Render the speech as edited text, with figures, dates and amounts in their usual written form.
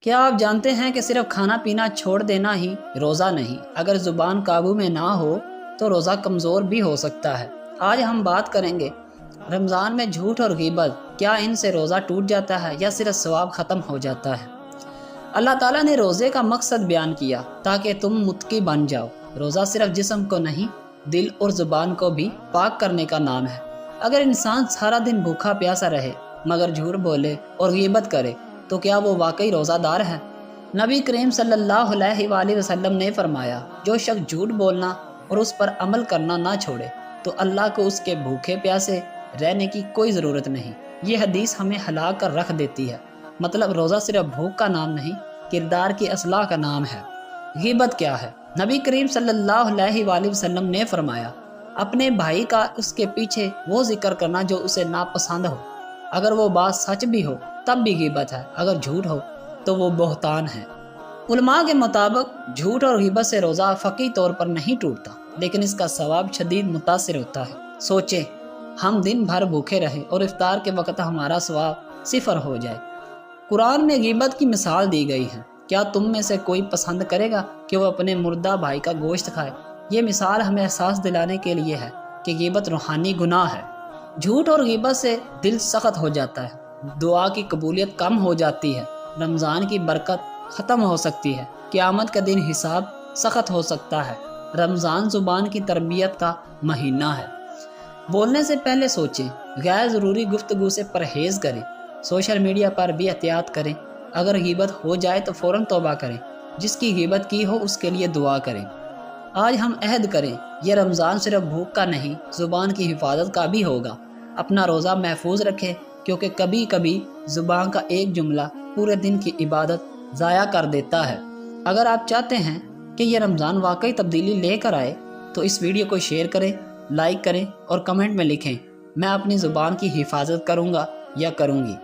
کیا آپ جانتے ہیں کہ صرف کھانا پینا چھوڑ دینا ہی روزہ نہیں، اگر زبان قابو میں نہ ہو تو روزہ کمزور بھی ہو سکتا ہے۔ آج ہم بات کریں گے رمضان میں جھوٹ اور غیبت، کیا ان سے روزہ ٹوٹ جاتا ہے یا صرف ثواب ختم ہو جاتا ہے؟ اللہ تعالیٰ نے روزے کا مقصد بیان کیا تاکہ تم متقی بن جاؤ۔ روزہ صرف جسم کو نہیں، دل اور زبان کو بھی پاک کرنے کا نام ہے۔ اگر انسان سارا دن بھوکا پیاسا رہے مگر جھوٹ بولے اور غیبت کرے تو کیا وہ واقعی روزہ دار ہے؟ نبی کریم صلی اللہ علیہ وآلہ وسلم نے فرمایا، جو شخص جھوٹ بولنا اور اس پر عمل کرنا نہ چھوڑے تو اللہ کو اس کے بھوکے پیاسے رہنے کی کوئی ضرورت نہیں۔ یہ حدیث ہمیں ہلا کر رکھ دیتی ہے۔ مطلب روزہ صرف بھوک کا نام نہیں، کردار کی اصلاح کا نام ہے۔ غیبت کیا ہے؟ نبی کریم صلی اللہ علیہ وآلہ وسلم نے فرمایا، اپنے بھائی کا اس کے پیچھے وہ ذکر کرنا جو اسے ناپسند ہو، اگر وہ بات سچ بھی ہو تب بھی غیبت ہے، اگر جھوٹ ہو تو وہ بہتان ہے۔ علماء کے مطابق جھوٹ اور غیبت سے روزہ فقہی طور پر نہیں ٹوٹتا، لیکن اس کا ثواب شدید متاثر ہوتا ہے۔ سوچیں، ہم دن بھر بھوکے رہے اور افطار کے وقت ہمارا ثواب صفر ہو جائے۔ قرآن میں غیبت کی مثال دی گئی ہے۔ کیا تم میں سے کوئی پسند کرے گا کہ وہ اپنے مردہ بھائی کا گوشت کھائے؟ یہ مثال ہمیں احساس دلانے کے لیے ہے کہ غیبت روحانی گناہ ہے۔ جھوٹ اور غیبت سے دل سخت ہو جاتا ہے، دعا کی قبولیت کم ہو جاتی ہے، رمضان کی برکت ختم ہو سکتی ہے، قیامت کا دن حساب سخت ہو سکتا ہے۔ رمضان زبان کی تربیت کا مہینہ ہے۔ بولنے سے پہلے سوچیں، غیر ضروری گفتگو سے پرہیز کریں، سوشل میڈیا پر بھی احتیاط کریں۔ اگر غیبت ہو جائے تو فوراً توبہ کریں، جس کی غیبت کی ہو اس کے لیے دعا کریں۔ آج ہم عہد کریں، یہ رمضان صرف بھوک کا نہیں، زبان کی حفاظت کا بھی ہوگا۔ اپنا روزہ محفوظ رکھیں، کیونکہ کبھی کبھی زبان کا ایک جملہ پورے دن کی عبادت ضائع کر دیتا ہے۔ اگر آپ چاہتے ہیں کہ یہ رمضان واقعی تبدیلی لے کر آئے تو اس ویڈیو کو شیئر کریں، لائک کریں اور کمنٹ میں لکھیں، میں اپنی زبان کی حفاظت کروں گا یا کروں گی۔